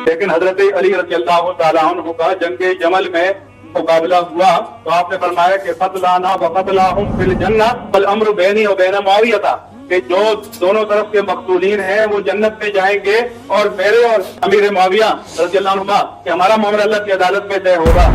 لیکن حضرت علی رضی اللہ تعالیٰ عنہ کا جنگ جمل میں مقابلہ ہوا تو آپ نے فرمایا کہ قتلانا وقتلاہم فی الجنہ والامر بینی و بین معاویہ تھا کہ جو دونوں طرف کے مقتولین ہیں وہ جنت میں جائیں گے اور میرے اور امیر معاویہ رضی اللہ عنہ کہ ہمارا معاملہ اللہ کی عدالت میں طے ہوگا.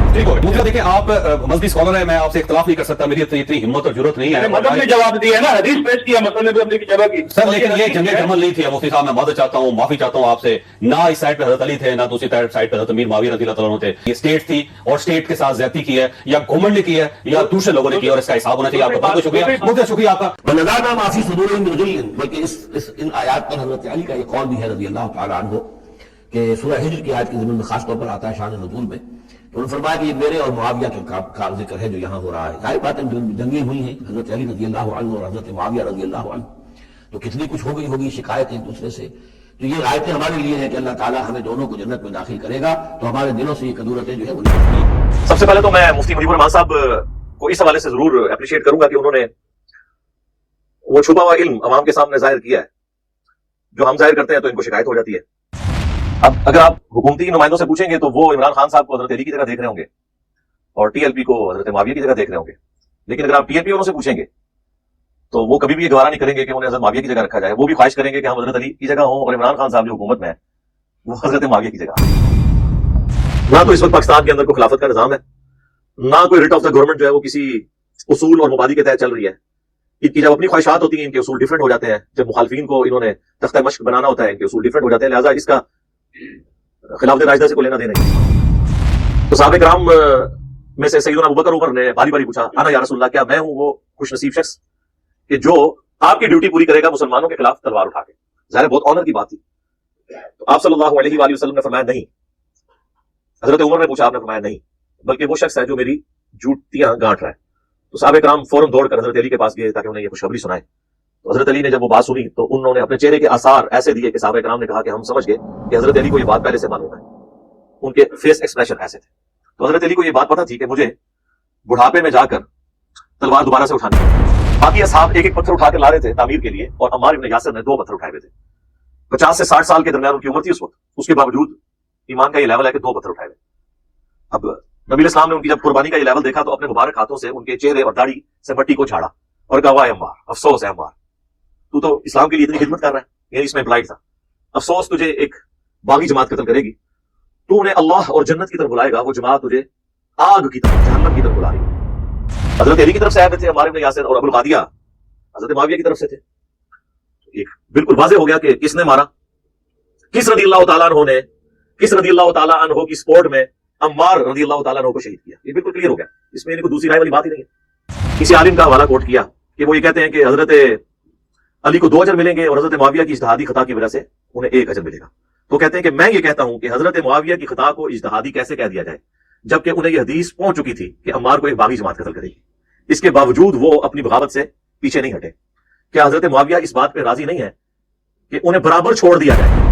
مجھے دیکھیں آپ مذہبی اسکالر ہیں, میں آپ سے اختلاف نہیں کر سکتا, میری اتنی ہمت اور ضرورت نہیں ہے. مذہب نے جواب دیا ہے نا, حدیث پیش کیا, مسئلے بھی اپنی جگہ کی سر, لیکن یہ جنگ جمل نہیں تھی. مفتی صاحب میں معذرت چاہتا ہوں, معافی چاہتا ہوں آپ سے. نہ اس سائڈ پہ حضرت علی تھے, نہ دوسری سائڈ پہ حضرت امیر معاویہ رضی اللہ تعالیٰ عنہ تھے. یہ اسٹیٹ تھی اور اسٹیٹ کے ساتھ زیادتی کی ہے, یا گورنمنٹ نے کی ہے, یا دوسرے لوگوں نے کی, اور اس کا حساب ہونا چاہیے. آپ کا بہت شکریہ, بہت شکریہ آپ کا. بلدانا معافی صدورہم من غل, بلکہ ان آیات پر حضرت علی کا یہ قول بھی ہے رضی اللہ تعالیٰ عنہ کہ سورہ حجر کی آیت کی ضمن میں خاص طور پر آتا ہے شان نزول میں. تو انہوں نے فرمایا کہ یہ میرے اور معاویہ کا ذکر ہے جو یہاں ہو رہا ہے. ظاہر بات ہے جنگیں ہوئی ہیں حضرت علی رضی اللہ عنہ اور حضرت معاویہ رضی اللہ عنہ, تو کتنی کچھ ہو گئی ہوگی شکایت ایک دوسرے سے. تو یہ آیتیں ہمارے لیے ہیں کہ اللہ تعالیٰ ہمیں دونوں کو جنت میں داخل کرے گا, تو ہمارے دلوں سے یہ کدورتیں جو ہے وہ نکلیں. سب سے پہلے تو میں مفتی مجیب الرحمان صاحب کو اس حوالے سے ضرور اپریشیٹ کروں گا کہ انہوں نے وہ چھپا ہوا علم عوام کے سامنے ظاہر کیا ہے. جو ہم ظاہر کرتے ہیں تو ان کو شکایت ہو جاتی ہے. اب اگر آپ حکومتی نمائندوں سے پوچھیں گے تو وہ عمران خان صاحب کو حضرت علی کی جگہ دیکھ رہے ہوں گے اور ٹی ایل پی کو حضرت معاویہ کی جگہ دیکھ رہے ہوں گے. لیکن اگر آپ ٹی ایل پی والوں سے پوچھیں گے تو وہ کبھی بھی یہ گوارا نہیں کریں گے کہ انہیں حضرت معاویہ کی جگہ رکھا جائے. وہ بھی خواہش کریں گے کہ ہم حضرت علی کی جگہ ہوں, اور عمران خان صاحب جو حکومت میں ہے وہ حضرت معاویہ کی جگہ. نہ تو اس وقت پاکستان کے اندر کوئی خلافت کا نظام ہے, نہ کوئی ریٹ آف دا گورنمنٹ جو ہے وہ کسی اصول اور مبادی کے تحت چل رہی ہے. ان کی جب اپنی خواہشات ہوتی ہیں ان کے اصول ڈفرینٹ ہو جاتے ہیں. جب مخالفین کو انہوں نے تختہ مشق بنانا ہوتا ہے ان کے اصول ڈفرینٹ ہو جاتے ہیں. لہٰذا اس کا خلافت راشدہ سے کو لینا دینا ہے. تو صحابہ کرام میں سے سیدنا ابوبکر عمر نے باری باری پوچھا, انا یا رسول اللہ, کیا میں ہوں وہ خوش نصیب شخص کہ جو آپ کی ڈیوٹی پوری کرے گا مسلمانوں کے خلاف تلوار اٹھا کے. ظاہر بہت آنر کی بات تھی. تو آپ صلی اللہ علیہ وآلہ وسلم نے فرمایا نہیں. حضرت عمر نے پوچھا, آپ نے فرمایا نہیں, بلکہ وہ شخص ہے جو میری جوتیاں گانٹ رہا ہے. تو صحابہ کرام فوراً دوڑ کر حضرت علی کے پاس گئے تاکہ انہیں یہ خوشخبری سنائے. تو حضرت علی نے جب وہ بات سنی تو انہوں نے اپنے چہرے کے آثار ایسے دیے کہ صحابہ کرام نے کہا کہ ہم سمجھ گئے کہ حضرت علی کو یہ بات پہلے سے معلوم ہے. ان کے فیس ایکسپریشن ایسے تھے. تو حضرت علی کو یہ بات پتہ تھی کہ مجھے بڑھاپے میں جا کر تلوار دوبارہ سے اٹھانی ہے. باقی اصحاب ایک ایک پتھر اٹھا کے لا رہے تھے تعمیر کے لیے, اور عمار ابن یاسر نے 2 پتھر اٹھائے ہوئے تھے. 50 سے 60 سال کے درمیان ان کی عمر تھی اس وقت. اس کے باوجود ایمان کا یہ لیول ہے کہ 2 پتھر اٹھائے ہوئے. اب نبی اسلام نے ان کی جب قربانی کا یہ لیول دیکھا تو اپنے مبارک ہاتھوں سے ان کے چہرے اور داڑھی سے مٹی کو جھاڑا اور کہا, واہ عمار, افسوس ہے عمار, تو اسلام کے لیے اتنی خدمت کر رہا ہے. یعنی اس میں امپلائڈ تھا, افسوس تجھے ایک باغی جماعت قتل کرے گی, تو انہیں اللہ اور جنت کی طرف بلائے گا, وہ جماعت تجھے آگ کی طرف, جہنم کی طرف بلا رہی ہے. حضرت علی کی طرف سے آئے تھے عمار ابن یاسر, اور ابو الغادیہ حضرت معاویہ کی طرف سے تھے. ایک بالکل واضح ہو گیا کہ کس نے مارا, کس رضی اللہ تعالیٰ عنہ نے, کس رضی اللہ تعالیٰ عنہ کی سپورٹ میں عمار رضی اللہ تعالیٰ عنہ کو شہید کیا. یہ بالکل کلیئر ہو گیا, اس میں کوئی دوسری رائے والی بات ہی نہیں ہے. کسی عالم کا حوالہ کوٹ کیا کہ وہ یہ کہتے ہیں کہ حضرت علی کو 2 اجر ملیں گے اور حضرت معاویہ کی اجتہادی خطا کی وجہ سے انہیں 1 اجر ملے گا. تو کہتے ہیں کہ میں یہ کہتا ہوں کہ حضرت معاویہ کی خطا کو اجتہادی کیسے کہہ دیا جائے جبکہ انہیں یہ حدیث پہنچ چکی تھی کہ عمار کو ایک باغی جماعت قتل کرے گی. اس کے باوجود وہ اپنی بغاوت سے پیچھے نہیں ہٹے. کیا حضرت معاویہ اس بات پہ راضی نہیں ہے کہ انہیں برابر چھوڑ دیا جائے,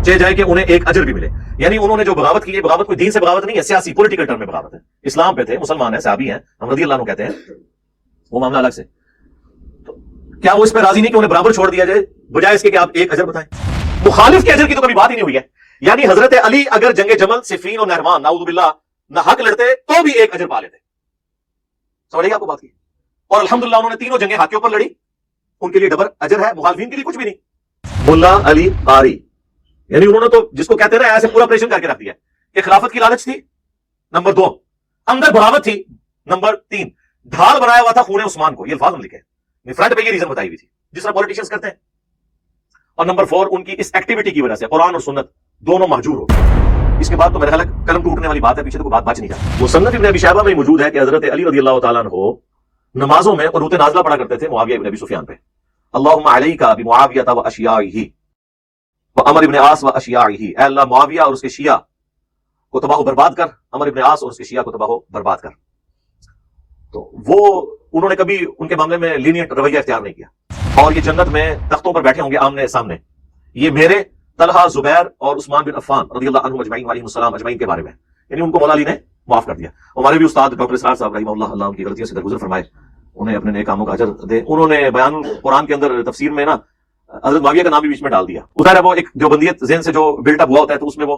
چاہے جائے کہ انہیں 1 اجر بھی ملے؟ یعنی انہوں نے جو بغاوت کی ہے, بغاوت کوئی دین سے بغاوت نہیں ہے, سیاسی پولیٹیکل ٹرم میں بغاوت ہے. اسلام پہ تھے, مسلمان ہیں, صحابی ہیں, ہم رضی اللہ عنہ کہتے ہیں, وہ معاملہ الگ سے. تو کیا وہ اس پہ راضی نہیں کہ انہیں برابر چھوڑ دیا جائے بجائے اس کے کہ آپ 1 اجر بتائیں؟ مخالف کے اجر کی تو کبھی بات ہی نہیں ہوئی ہے. یعنی حضرت علی اگر جنگ جمل, صفین اور نہروان نعوذ باللہ نہ حق لڑتے تو بھی 1 اجر پا لیتے. سمجھ گئے آپ کو بات کی؟ اور الحمدللہ انہوں نے تینوں جنگیں ہاتھیوں پر لڑی, ان کے لیے ڈبل اجر ہے, مخالفین کے لیے کچھ بھی نہیں. ملا علی قاری, یعنی انہوں نے تو جس کو کہتے ہیں نا ایسے پورا آپریشن کر کے رکھ دیا کہ خلافت کی لالچ تھی, نمبر 2 اندر بغاوت تھی, نمبر 3 ڈھال بنایا ہوا تھا خون عثمان کو. یہ الفاظ ہم لکھے ہیں, فرنٹ پہ یہ ریزن بتائی ہوئی تھی جس طرح پولیٹیشنز کرتے ہیں. اور نمبر 4 ان کی اس ایکٹیویٹی کی وجہ سے قرآن اور سنت دونوں محجور ہو گئے. اس کے بعد تو میرا خیال ہے قلم ٹوٹنے والی بات ہے, پیچھے تو کوئی بات بچ نہیں جاتی. مصنف ابن ابی شیبہ میں موجود ہے کہ حضرت علی رضی اللہ تعالیٰ عنہ نمازوں میں قنوت نازلہ پڑھا کرتے تھے معاویہ ابن ابی سفیان پہ. اللہم علیک بمعاویہ و اشیاعہ وعمر ابن عاص و اشیاعہ, اے اللہ معاویہ اور اس کے شیعہ کو تباہ و برباد کر, عمر ابن عاص اور اس کے شیعہ کو تباہ و برباد کر. تو وہ انہوں نے کبھی ان کے معاملے میں لینیئنٹ رویہ اختیار نہیں کیا. اور یہ جنت میں تختوں پر بیٹھے ہوں گے آمنے سامنے, یہ میرے, طلحہ, زبیر اور عثمان بن عفان رضی اللہ عنہم اجمعین علیہم السلام اجمعین کے بارے میں. یعنی ان کو مولا علی نے معاف کر دیا. ہمارے بھی استاد ڈاکٹر اسرار صاحب رحمہ اللہ, اللہ ان کی غلطیوں سے درگزر فرمائے, انہیں اپنے نیک کاموں کا اجر دے. انہوں نے بیان قرآن کے اندر تفسیر میں نا حضرت معاویہ کا نام بھی بیچ میں ڈال دیا. ظاہر ہے وہ ایک جو بندیت ذہن سے جو بلٹ اپ ہوا ہوتا ہے تو اس میں وہ